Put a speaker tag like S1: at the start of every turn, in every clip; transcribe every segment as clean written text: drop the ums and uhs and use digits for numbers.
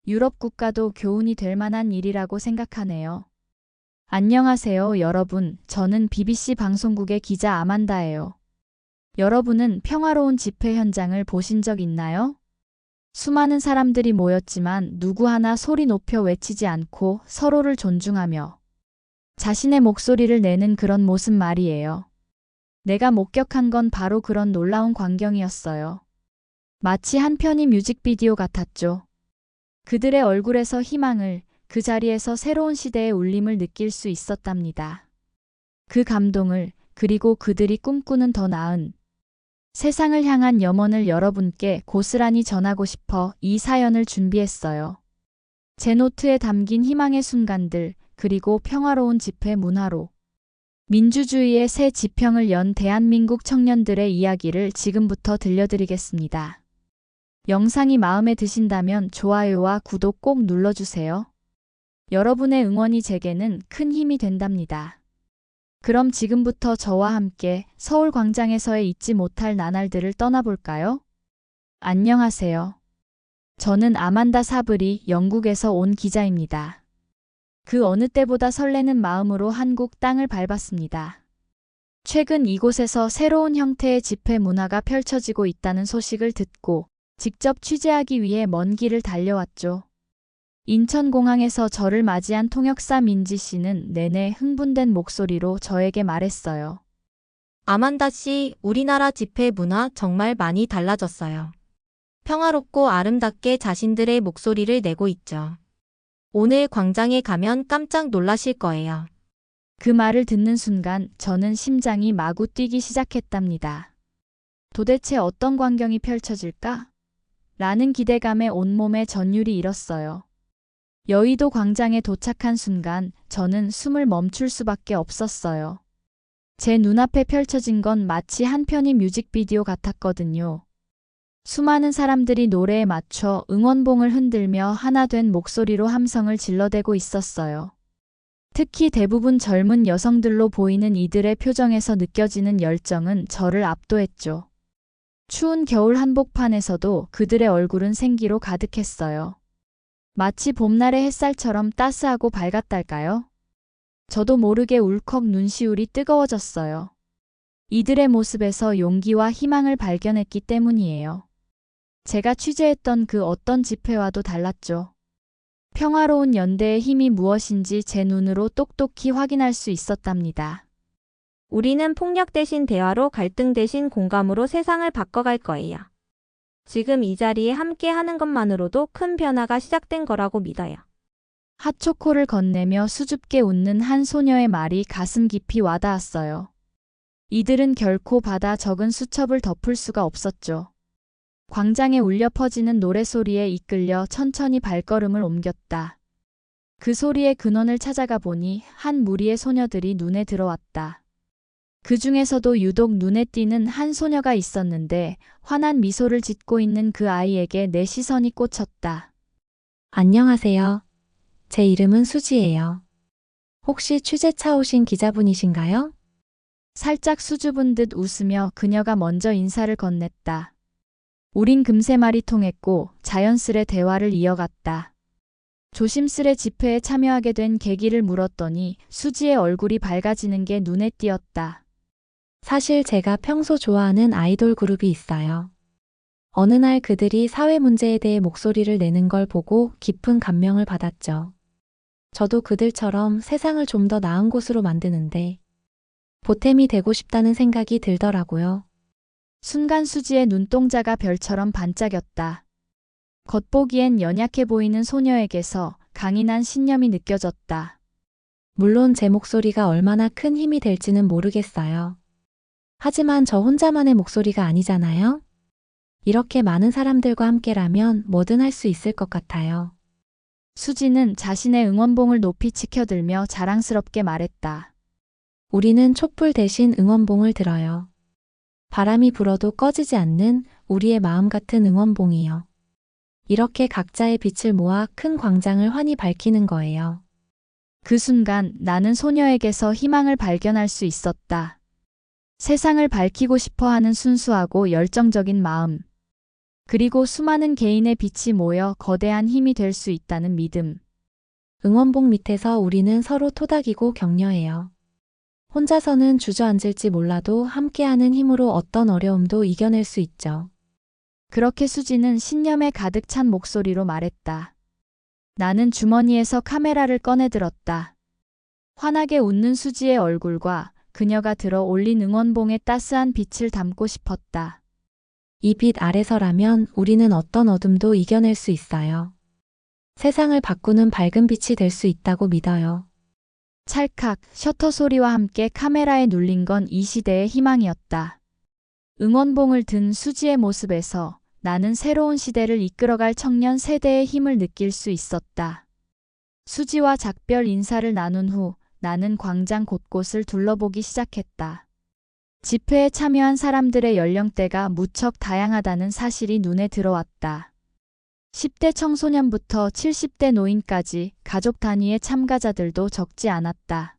S1: 유럽 국가도 교훈이 될 만한 일이라고 생각하네요. 안녕하세요, 여러분. 저는 BBC 방송국의 기자 아만다예요. 여러분은 평화로운 집회 현장을 보신 적 있나요? 수많은 사람들이 모였지만 누구 하나 소리 높여 외치지 않고 서로를 존중하며 자신의 목소리를 내는 그런 모습 말이에요. 내가 목격한 건 바로 그런 놀라운 광경이었어요. 마치 한 편의 뮤직비디오 같았죠. 그들의 얼굴에서 희망을, 그 자리에서 새로운 시대의 울림을 느낄 수 있었답니다. 그 감동을, 그리고 그들이 꿈꾸는 더 나은 세상을 향한 염원을 여러분께 고스란히 전하고 싶어 이 사연을 준비했어요. 제 노트에 담긴 희망의 순간들, 그리고 평화로운 집회 문화로 민주주의의 새 지평을 연 대한민국 청년들의 이야기를 지금부터 들려드리겠습니다. 영상이 마음에 드신다면 좋아요와 구독 꼭 눌러주세요. 여러분의 응원이 제게는 큰 힘이 된답니다. 그럼 지금부터 저와 함께 서울 광장에서의 잊지 못할 나날들을 떠나볼까요? 안녕하세요. 저는 아만다 사브리, 영국에서 온 기자입니다. 그 어느 때보다 설레는 마음으로 한국 땅을 밟았습니다. 최근 이곳에서 새로운 형태의 집회 문화가 펼쳐지고 있다는 소식을 듣고 직접 취재하기 위해 먼 길을 달려왔죠. 인천공항에서 저를 맞이한 통역사 민지 씨는 내내 흥분된 목소리로 저에게 말했어요.
S2: 아만다 씨, 우리나라 집회 문화 정말 많이 달라졌어요. 평화롭고 아름답게 자신들의 목소리를 내고 있죠. 오늘 광장에 가면 깜짝 놀라실 거예요.
S1: 그 말을 듣는 순간 저는 심장이 마구 뛰기 시작했답니다. 도대체 어떤 광경이 펼쳐질까? 라는 기대감에 온몸에 전율이 일었어요. 여의도 광장에 도착한 순간 저는 숨을 멈출 수밖에 없었어요. 제 눈앞에 펼쳐진 건 마치 한 편의 뮤직비디오 같았거든요. 수많은 사람들이 노래에 맞춰 응원봉을 흔들며 하나 된 목소리로 함성을 질러대고 있었어요. 특히 대부분 젊은 여성들로 보이는 이들의 표정에서 느껴지는 열정은 저를 압도했죠. 추운 겨울 한복판에서도 그들의 얼굴은 생기로 가득했어요. 마치 봄날의 햇살처럼 따스하고 밝았달까요? 저도 모르게 울컥 눈시울이 뜨거워졌어요. 이들의 모습에서 용기와 희망을 발견했기 때문이에요. 제가 취재했던 그 어떤 집회와도 달랐죠. 평화로운 연대의 힘이 무엇인지 제 눈으로 똑똑히 확인할 수 있었답니다.
S2: 우리는 폭력 대신 대화로, 갈등 대신 공감으로 세상을 바꿔갈 거예요. 지금 이 자리에 함께 하는 것만으로도 큰 변화가 시작된 거라고 믿어요.
S1: 핫초코를 건네며 수줍게 웃는 한 소녀의 말이 가슴 깊이 와닿았어요. 이들은 결코 바다 적은 수첩을 덮을 수가 없었죠. 광장에 울려 퍼지는 노래소리에 이끌려 천천히 발걸음을 옮겼다. 그 소리의 근원을 찾아가 보니 한 무리의 소녀들이 눈에 들어왔다. 그 중에서도 유독 눈에 띄는 한 소녀가 있었는데 환한 미소를 짓고 있는 그 아이에게 내 시선이 꽂혔다.
S3: 안녕하세요. 제 이름은 수지예요. 혹시 취재차 오신 기자분이신가요?
S1: 살짝 수줍은 듯 웃으며 그녀가 먼저 인사를 건넸다. 우린 금세 말이 통했고 자연스레 대화를 이어갔다. 조심스레 집회에 참여하게 된 계기를 물었더니 수지의 얼굴이 밝아지는 게 눈에 띄었다.
S3: 사실 제가 평소 좋아하는 아이돌 그룹이 있어요. 어느 날 그들이 사회 문제에 대해 목소리를 내는 걸 보고 깊은 감명을 받았죠. 저도 그들처럼 세상을 좀 더 나은 곳으로 만드는데 보탬이 되고 싶다는 생각이 들더라고요.
S1: 순간 수지의 눈동자가 별처럼 반짝였다. 겉보기엔 연약해 보이는 소녀에게서 강인한 신념이 느껴졌다.
S3: 물론 제 목소리가 얼마나 큰 힘이 될지는 모르겠어요. 하지만 저 혼자만의 목소리가 아니잖아요. 이렇게 많은 사람들과 함께라면 뭐든 할 수 있을 것 같아요.
S1: 수지는 자신의 응원봉을 높이 치켜들며 자랑스럽게 말했다.
S3: 우리는 촛불 대신 응원봉을 들어요. 바람이 불어도 꺼지지 않는 우리의 마음 같은 응원봉이요. 이렇게 각자의 빛을 모아 큰 광장을 환히 밝히는 거예요.
S1: 그 순간 나는 소녀에게서 희망을 발견할 수 있었다. 세상을 밝히고 싶어 하는 순수하고 열정적인 마음. 그리고 수많은 개인의 빛이 모여 거대한 힘이 될 수 있다는 믿음.
S3: 응원봉 밑에서 우리는 서로 토닥이고 격려해요. 혼자서는 주저앉을지 몰라도 함께하는 힘으로 어떤 어려움도 이겨낼 수 있죠.
S1: 그렇게 수지는 신념에 가득 찬 목소리로 말했다. 나는 주머니에서 카메라를 꺼내 들었다. 환하게 웃는 수지의 얼굴과 그녀가 들어 올린 응원봉의 따스한 빛을 담고 싶었다.
S3: 이 빛 아래서라면 우리는 어떤 어둠도 이겨낼 수 있어요. 세상을 바꾸는 밝은 빛이 될 수 있다고 믿어요.
S1: 찰칵 셔터 소리와 함께 카메라에 눌린 건 이 시대의 희망이었다. 응원봉을 든 수지의 모습에서 나는 새로운 시대를 이끌어갈 청년 세대의 힘을 느낄 수 있었다. 수지와 작별 인사를 나눈 후 나는 광장 곳곳을 둘러보기 시작했다. 집회에 참여한 사람들의 연령대가 무척 다양하다는 사실이 눈에 들어왔다. 10대 청소년부터 70대 노인까지 가족 단위의 참가자들도 적지 않았다.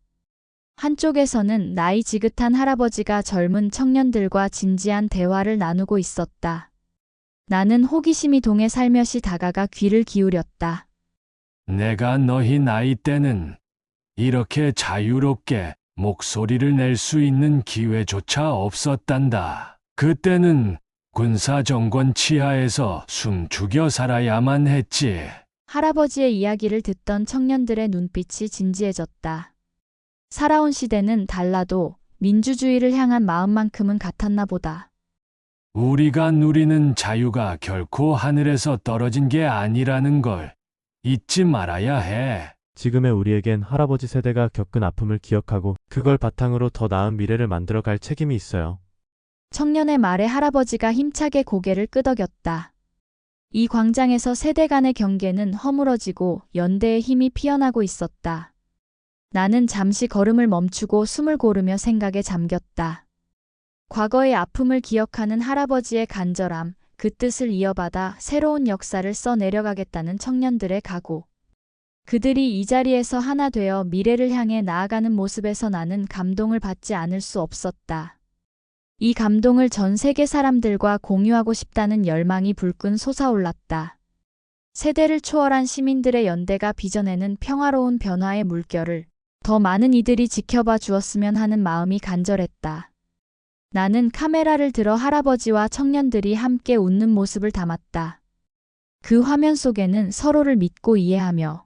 S1: 한쪽에서는 나이 지긋한 할아버지가 젊은 청년들과 진지한 대화를 나누고 있었다. 나는 호기심이 동해 살며시 다가가 귀를 기울였다.
S4: 내가 너희 나이 때는 이렇게 자유롭게 목소리를 낼 수 있는 기회조차 없었단다. 그때는 군사정권 치하에서 숨 죽여 살아야만 했지.
S1: 할아버지의 이야기를 듣던 청년들의 눈빛이 진지해졌다. 살아온 시대는 달라도 민주주의를 향한 마음만큼은 같았나 보다.
S4: 우리가 누리는 자유가 결코 하늘에서 떨어진 게 아니라는 걸 잊지 말아야 해.
S5: 지금의 우리에겐 할아버지 세대가 겪은 아픔을 기억하고 그걸 바탕으로 더 나은 미래를 만들어갈 책임이 있어요.
S1: 청년의 말에 할아버지가 힘차게 고개를 끄덕였다. 이 광장에서 세대 간의 경계는 허물어지고 연대의 힘이 피어나고 있었다. 나는 잠시 걸음을 멈추고 숨을 고르며 생각에 잠겼다. 과거의 아픔을 기억하는 할아버지의 간절함, 그 뜻을 이어받아 새로운 역사를 써 내려가겠다는 청년들의 각오. 그들이 이 자리에서 하나 되어 미래를 향해 나아가는 모습에서 나는 감동을 받지 않을 수 없었다. 이 감동을 전 세계 사람들과 공유하고 싶다는 열망이 불끈 솟아올랐다. 세대를 초월한 시민들의 연대가 빚어내는 평화로운 변화의 물결을 더 많은 이들이 지켜봐 주었으면 하는 마음이 간절했다. 나는 카메라를 들어 할아버지와 청년들이 함께 웃는 모습을 담았다. 그 화면 속에는 서로를 믿고 이해하며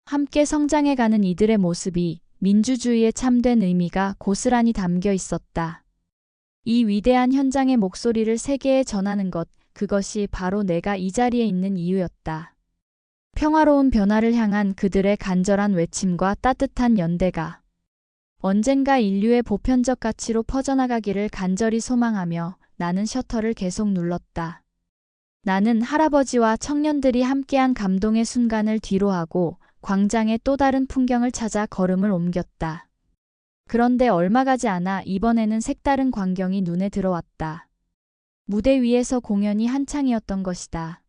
S1: 함께 성장해가는 이들의 모습이 민주주의의 참된 의미가 고스란히 담겨 있었다. 이 위대한 현장의 목소리를 세계에 전하는 것, 그것이 바로 내가 이 자리에 있는 이유였다. 평화로운 변화를 향한 그들의 간절한 외침과 따뜻한 연대가 언젠가 인류의 보편적 가치로 퍼져나가기를 간절히 소망하며 나는 셔터를 계속 눌렀다. 나는 할아버지와 청년들이 함께한 감동의 순간을 뒤로하고 광장의 또 다른 풍경을 찾아 걸음을 옮겼다. 그런데 얼마 가지 않아 이번에는 색다른 광경이 눈에 들어왔다. 무대 위에서 공연이 한창이었던 것이다.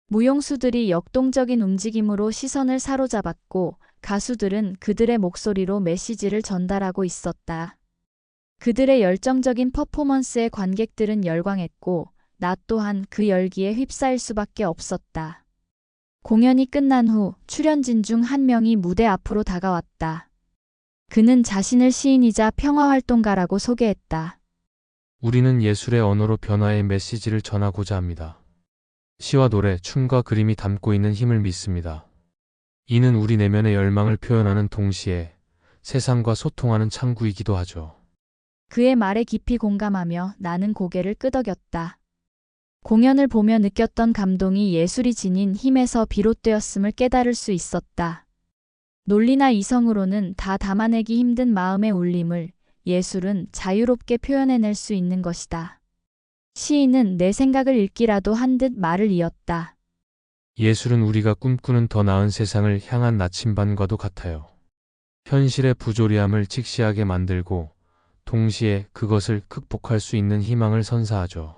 S1: 무용수들이 역동적인 움직임으로 시선을 사로잡았고 가수들은 그들의 목소리로 메시지를 전달하고 있었다. 그들의 열정적인 퍼포먼스에 관객들은 열광했고 나 또한 그 열기에 휩싸일 수밖에 없었다. 공연이 끝난 후 출연진 중 한 명이 무대 앞으로 다가왔다. 그는 자신을 시인이자 평화활동가라고 소개했다.
S6: 우리는 예술의 언어로 변화의 메시지를 전하고자 합니다. 시와 노래, 춤과 그림이 담고 있는 힘을 믿습니다. 이는 우리 내면의 열망을 표현하는 동시에 세상과 소통하는 창구이기도 하죠.
S1: 그의 말에 깊이 공감하며 나는 고개를 끄덕였다. 공연을 보며 느꼈던 감동이 예술이 지닌 힘에서 비롯되었음을 깨달을 수 있었다. 논리나 이성으로는 다 담아내기 힘든 마음의 울림을 예술은 자유롭게 표현해낼 수 있는 것이다. 시인은 내 생각을 읽기라도 한 듯 말을 이었다.
S6: 예술은 우리가 꿈꾸는 더 나은 세상을 향한 나침반과도 같아요. 현실의 부조리함을 직시하게 만들고 동시에 그것을 극복할 수 있는 희망을 선사하죠.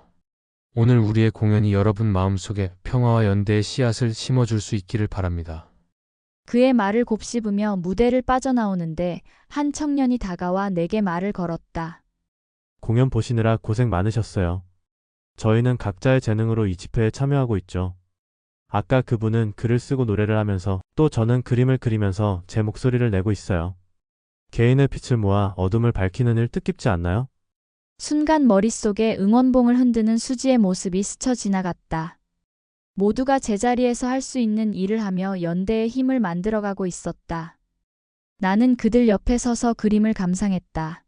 S6: 오늘 우리의 공연이 여러분 마음속에 평화와 연대의 씨앗을 심어줄 수 있기를 바랍니다.
S1: 그의 말을 곱씹으며 무대를 빠져나오는데 한 청년이 다가와 내게 말을 걸었다.
S5: 공연 보시느라 고생 많으셨어요. 저희는 각자의 재능으로 이 집회에 참여하고 있죠. 아까 그분은 글을 쓰고 노래를 하면서 또 저는 그림을 그리면서 제 목소리를 내고 있어요. 개인의 빛을 모아 어둠을 밝히는 일 뜻깊지 않나요?
S1: 순간 머릿속에 응원봉을 흔드는 수지의 모습이 스쳐 지나갔다. 모두가 제자리에서 할 수 있는 일을 하며 연대의 힘을 만들어가고 있었다. 나는 그들 옆에 서서 그림을 감상했다.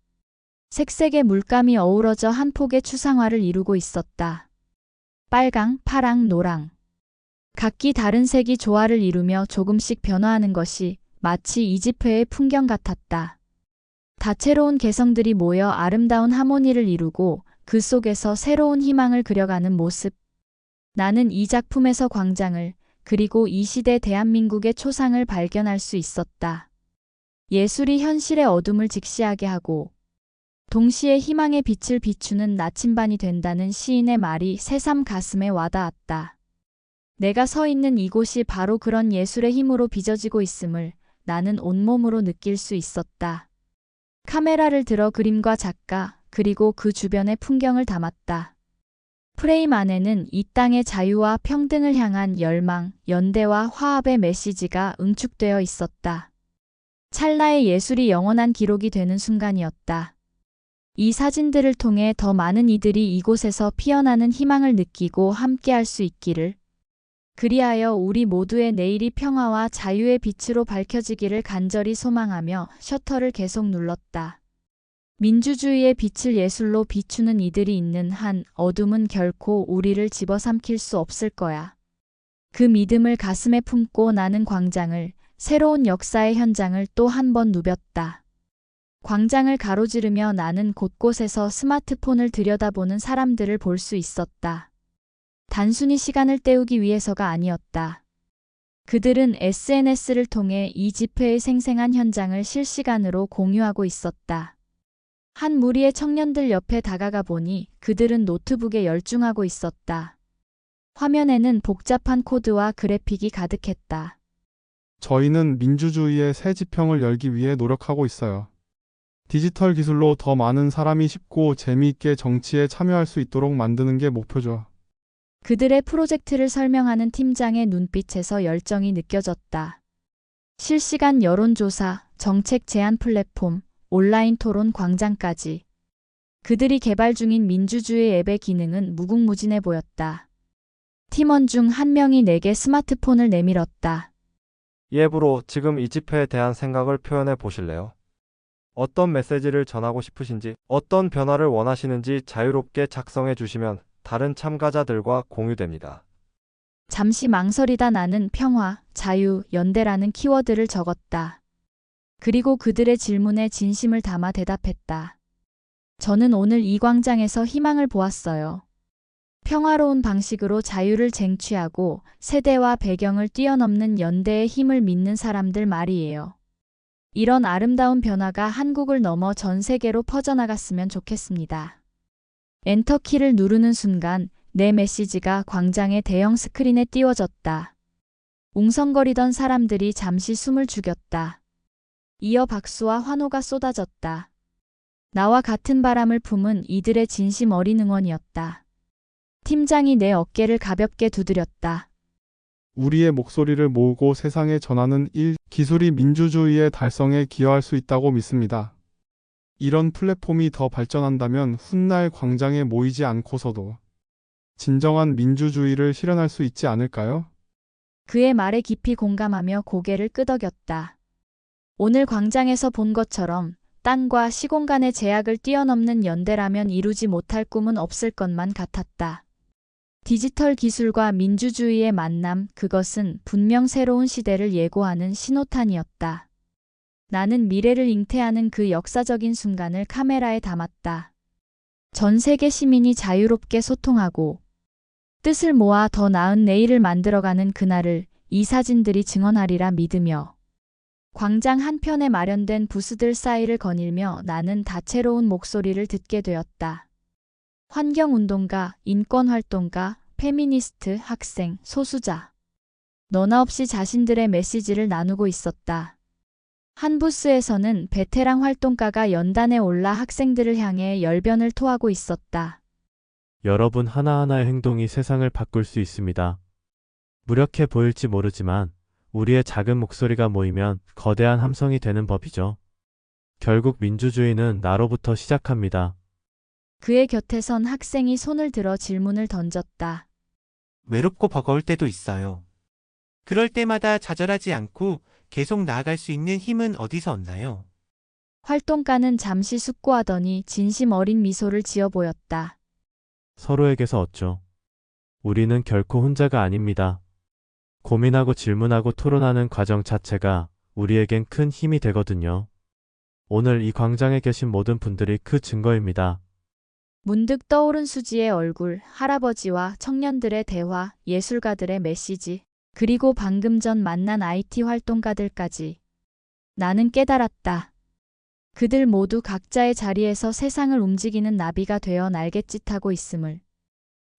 S1: 색색의 물감이 어우러져 한 폭의 추상화를 이루고 있었다. 빨강, 파랑, 노랑. 각기 다른 색이 조화를 이루며 조금씩 변화하는 것이 마치 이 집회의 풍경 같았다. 다채로운 개성들이 모여 아름다운 하모니를 이루고 그 속에서 새로운 희망을 그려가는 모습. 나는 이 작품에서 광장을, 그리고 이 시대 대한민국의 초상을 발견할 수 있었다. 예술이 현실의 어둠을 직시하게 하고 동시에 희망의 빛을 비추는 나침반이 된다는 시인의 말이 새삼 가슴에 와닿았다. 내가 서 있는 이곳이 바로 그런 예술의 힘으로 빚어지고 있음을 나는 온몸으로 느낄 수 있었다. 카메라를 들어 그림과 작가, 그리고 그 주변의 풍경을 담았다. 프레임 안에는 이 땅의 자유와 평등을 향한 열망, 연대와 화합의 메시지가 응축되어 있었다. 찰나의 예술이 영원한 기록이 되는 순간이었다. 이 사진들을 통해 더 많은 이들이 이곳에서 피어나는 희망을 느끼고 함께할 수 있기를. 그리하여 우리 모두의 내일이 평화와 자유의 빛으로 밝혀지기를 간절히 소망하며 셔터를 계속 눌렀다. 민주주의의 빛을 예술로 비추는 이들이 있는 한 어둠은 결코 우리를 집어삼킬 수 없을 거야. 그 믿음을 가슴에 품고 나는 광장을, 새로운 역사의 현장을 또 한 번 누볐다. 광장을 가로지르며 나는 곳곳에서 스마트폰을 들여다보는 사람들을 볼 수 있었다. 단순히 시간을 때우기 위해서가 아니었다. 그들은 SNS를 통해 이 집회의 생생한 현장을 실시간으로 공유하고 있었다. 한 무리의 청년들 옆에 다가가 보니 그들은 노트북에 열중하고 있었다. 화면에는 복잡한 코드와 그래픽이 가득했다.
S7: 저희는 민주주의의 새 지평을 열기 위해 노력하고 있어요. 디지털 기술로 더 많은 사람이 쉽고 재미있게 정치에 참여할 수 있도록 만드는 게 목표죠.
S1: 그들의 프로젝트를 설명하는 팀장의 눈빛에서 열정이 느껴졌다. 실시간 여론조사, 정책 제안 플랫폼, 온라인 토론 광장까지. 그들이 개발 중인 민주주의 앱의 기능은 무궁무진해 보였다. 팀원 중 한 명이 내게 스마트폰을 내밀었다.
S8: 이 앱으로 지금 이 집회에 대한 생각을 표현해 보실래요? 어떤 메시지를 전하고 싶으신지, 어떤 변화를 원하시는지 자유롭게 작성해 주시면 다른 참가자들과 공유됩니다.
S1: 잠시 망설이다 나는 평화, 자유, 연대라는 키워드를 적었다. 그리고 그들의 질문에 진심을 담아 대답했다. 저는 오늘 이 광장에서 희망을 보았어요. 평화로운 방식으로 자유를 쟁취하고 세대와 배경을 뛰어넘는 연대의 힘을 믿는 사람들 말이에요. 이런 아름다운 변화가 한국을 넘어 전 세계로 퍼져나갔으면 좋겠습니다. 엔터키를 누르는 순간 내 메시지가 광장의 대형 스크린에 띄워졌다. 웅성거리던 사람들이 잠시 숨을 죽였다. 이어 박수와 환호가 쏟아졌다. 나와 같은 바람을 품은 이들의 진심 어린 응원이었다. 팀장이 내 어깨를 가볍게 두드렸다.
S7: 우리의 목소리를 모으고 세상에 전하는 일, 기술이 민주주의의 달성에 기여할 수 있다고 믿습니다. 이런 플랫폼이 더 발전한다면 훗날 광장에 모이지 않고서도 진정한 민주주의를 실현할 수 있지 않을까요?
S1: 그의 말에 깊이 공감하며 고개를 끄덕였다. 오늘 광장에서 본 것처럼 땅과 시공간의 제약을 뛰어넘는 연대라면 이루지 못할 꿈은 없을 것만 같았다. 디지털 기술과 민주주의의 만남, 그것은 분명 새로운 시대를 예고하는 신호탄이었다. 나는 미래를 잉태하는 그 역사적인 순간을 카메라에 담았다. 전 세계 시민이 자유롭게 소통하고 뜻을 모아 더 나은 내일을 만들어가는 그날을 이 사진들이 증언하리라 믿으며 광장 한편에 마련된 부스들 사이를 거닐며 나는 다채로운 목소리를 듣게 되었다. 환경운동가, 인권활동가, 페미니스트, 학생, 소수자. 너나 없이 자신들의 메시지를 나누고 있었다. 한 부스에서는 베테랑 활동가가 연단에 올라 학생들을 향해 열변을 토하고 있었다.
S5: 여러분 하나하나의 행동이 세상을 바꿀 수 있습니다. 무력해 보일지 모르지만 우리의 작은 목소리가 모이면 거대한 함성이 되는 법이죠. 결국 민주주의는 나로부터 시작합니다.
S1: 그의 곁에 선 학생이 손을 들어 질문을 던졌다.
S9: 외롭고 버거울 때도 있어요. 그럴 때마다 좌절하지 않고 계속 나아갈 수 있는 힘은 어디서 얻나요?
S1: 활동가는 잠시 숙고하더니 진심 어린 미소를 지어 보였다.
S5: 서로에게서 얻죠. 우리는 결코 혼자가 아닙니다. 고민하고 질문하고 토론하는 과정 자체가 우리에겐 큰 힘이 되거든요. 오늘 이 광장에 계신 모든 분들이 그 증거입니다.
S1: 문득 떠오른 수지의 얼굴, 할아버지와 청년들의 대화, 예술가들의 메시지, 그리고 방금 전 만난 IT 활동가들까지. 나는 깨달았다. 그들 모두 각자의 자리에서 세상을 움직이는 나비가 되어 날갯짓하고 있음을.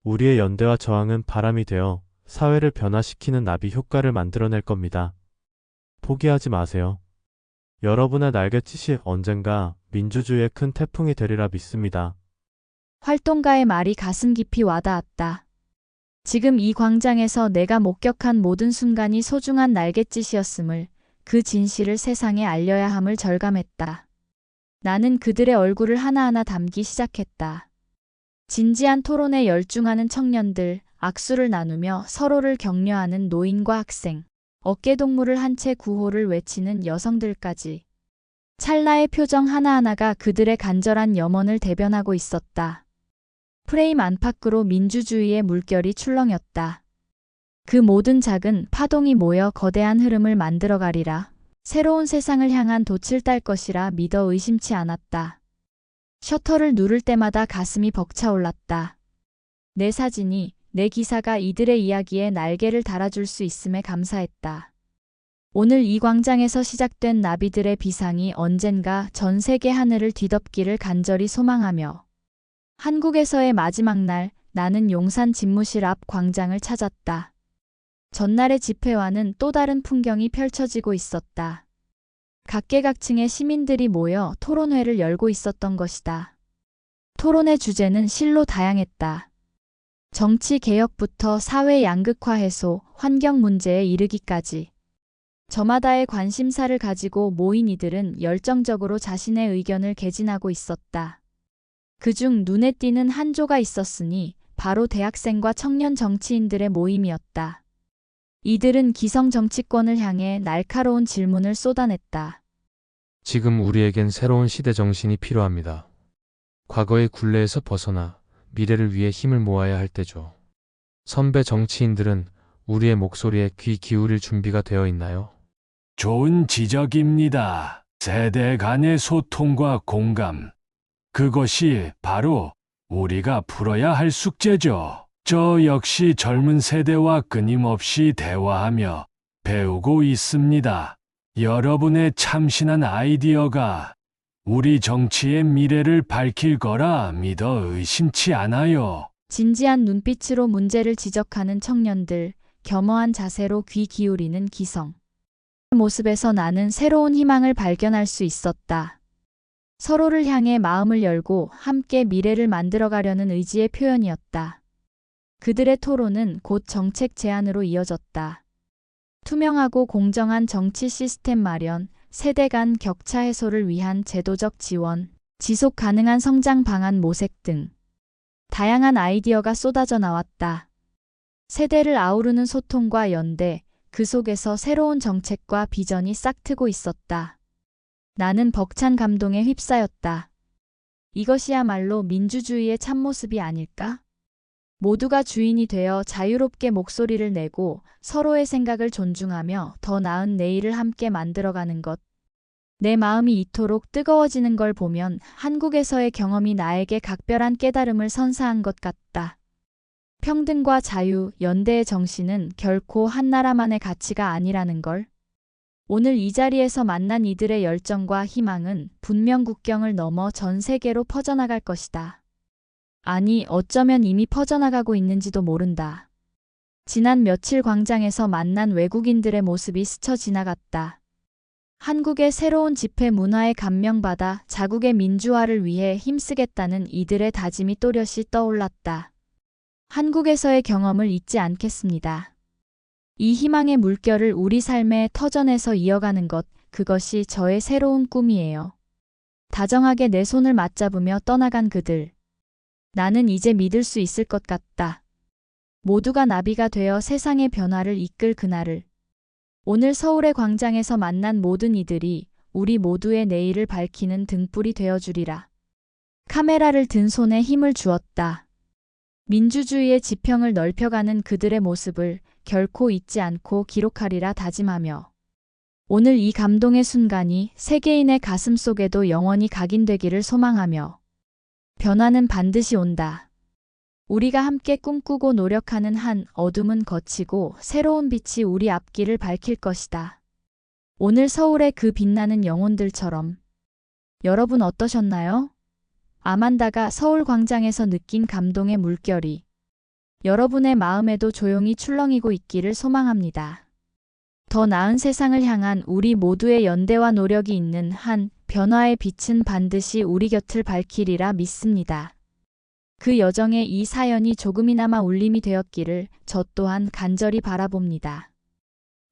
S5: 우리의 연대와 저항은 바람이 되어 사회를 변화시키는 나비 효과를 만들어낼 겁니다. 포기하지 마세요. 여러분의 날갯짓이 언젠가 민주주의의 큰 태풍이 되리라 믿습니다.
S1: 활동가의 말이 가슴 깊이 와닿았다. 지금 이 광장에서 내가 목격한 모든 순간이 소중한 날갯짓이었음을, 그 진실을 세상에 알려야 함을 절감했다. 나는 그들의 얼굴을 하나하나 담기 시작했다. 진지한 토론에 열중하는 청년들, 악수를 나누며 서로를 격려하는 노인과 학생, 어깨동무를 한 채 구호를 외치는 여성들까지. 찰나의 표정 하나하나가 그들의 간절한 염원을 대변하고 있었다. 프레임 안팎으로 민주주의의 물결이 출렁였다. 그 모든 작은 파동이 모여 거대한 흐름을 만들어가리라. 새로운 세상을 향한 돛을 딸 것이라 믿어 의심치 않았다. 셔터를 누를 때마다 가슴이 벅차올랐다. 내 사진이, 내 기사가 이들의 이야기에 날개를 달아줄 수 있음에 감사했다. 오늘 이 광장에서 시작된 나비들의 비상이 언젠가 전 세계 하늘을 뒤덮기를 간절히 소망하며, 한국에서의 마지막 날, 나는 용산 집무실 앞 광장을 찾았다. 전날의 집회와는 또 다른 풍경이 펼쳐지고 있었다. 각계각층의 시민들이 모여 토론회를 열고 있었던 것이다. 토론의 주제는 실로 다양했다. 정치 개혁부터 사회 양극화 해소, 환경 문제에 이르기까지. 저마다의 관심사를 가지고 모인 이들은 열정적으로 자신의 의견을 개진하고 있었다. 그중 눈에 띄는 한 조가 있었으니 바로 대학생과 청년 정치인들의 모임이었다. 이들은 기성 정치권을 향해 날카로운 질문을 쏟아냈다.
S6: 지금 우리에겐 새로운 시대 정신이 필요합니다. 과거의 굴레에서 벗어나 미래를 위해 힘을 모아야 할 때죠. 선배 정치인들은 우리의 목소리에 귀 기울일 준비가 되어 있나요?
S4: 좋은 지적입니다. 세대 간의 소통과 공감. 그것이 바로 우리가 풀어야 할 숙제죠. 저 역시 젊은 세대와 끊임없이 대화하며 배우고 있습니다. 여러분의 참신한 아이디어가 우리 정치의 미래를 밝힐 거라 믿어 의심치 않아요.
S1: 진지한 눈빛으로 문제를 지적하는 청년들, 겸허한 자세로 귀 기울이는 기성. 그 모습에서 나는 새로운 희망을 발견할 수 있었다. 서로를 향해 마음을 열고 함께 미래를 만들어가려는 의지의 표현이었다. 그들의 토론은 곧 정책 제안으로 이어졌다. 투명하고 공정한 정치 시스템 마련, 세대 간 격차 해소를 위한 제도적 지원, 지속 가능한 성장 방안 모색 등 다양한 아이디어가 쏟아져 나왔다. 세대를 아우르는 소통과 연대, 그 속에서 새로운 정책과 비전이 싹트고 있었다. 나는 벅찬 감동에 휩싸였다. 이것이야말로 민주주의의 참모습이 아닐까? 모두가 주인이 되어 자유롭게 목소리를 내고 서로의 생각을 존중하며 더 나은 내일을 함께 만들어가는 것. 내 마음이 이토록 뜨거워지는 걸 보면 한국에서의 경험이 나에게 각별한 깨달음을 선사한 것 같다. 평등과 자유, 연대의 정신은 결코 한 나라만의 가치가 아니라는 걸. 오늘 이 자리에서 만난 이들의 열정과 희망은 분명 국경을 넘어 전 세계로 퍼져나갈 것이다. 아니, 어쩌면 이미 퍼져나가고 있는지도 모른다. 지난 며칠 광장에서 만난 외국인들의 모습이 스쳐 지나갔다. 한국의 새로운 집회 문화에 감명받아 자국의 민주화를 위해 힘쓰겠다는 이들의 다짐이 또렷이 떠올랐다. 한국에서의 경험을 잊지 않겠습니다. 이 희망의 물결을 우리 삶의 터전에서 이어가는 것, 그것이 저의 새로운 꿈이에요. 다정하게 내 손을 맞잡으며 떠나간 그들. 나는 이제 믿을 수 있을 것 같다. 모두가 나비가 되어 세상의 변화를 이끌 그날을. 오늘 서울의 광장에서 만난 모든 이들이 우리 모두의 내일을 밝히는 등불이 되어주리라. 카메라를 든 손에 힘을 주었다. 민주주의의 지평을 넓혀가는 그들의 모습을 결코 잊지 않고 기록하리라 다짐하며 오늘 이 감동의 순간이 세계인의 가슴 속에도 영원히 각인되기를 소망하며 변화는 반드시 온다. 우리가 함께 꿈꾸고 노력하는 한 어둠은 거치고 새로운 빛이 우리 앞길을 밝힐 것이다. 오늘 서울의 그 빛나는 영혼들처럼. 여러분 어떠셨나요? 아만다가 서울 광장에서 느낀 감동의 물결이 여러분의 마음에도 조용히 출렁이고 있기를 소망합니다. 더 나은 세상을 향한 우리 모두의 연대와 노력이 있는 한 변화의 빛은 반드시 우리 곁을 밝히리라 믿습니다. 그 여정에 이 사연이 조금이나마 울림이 되었기를 저 또한 간절히 바라봅니다.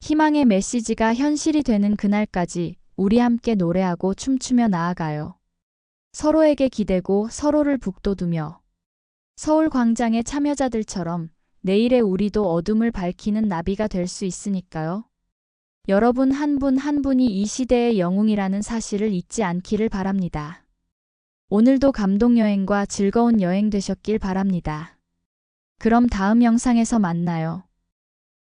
S1: 희망의 메시지가 현실이 되는 그날까지 우리 함께 노래하고 춤추며 나아가요. 서로에게 기대고 서로를 북돋우며 서울 광장의 참여자들처럼 내일의 우리도 어둠을 밝히는 나비가 될 수 있으니까요. 여러분 한 분 한 분이 이 시대의 영웅이라는 사실을 잊지 않기를 바랍니다. 오늘도 감동 여행과 즐거운 여행 되셨길 바랍니다. 그럼 다음 영상에서 만나요.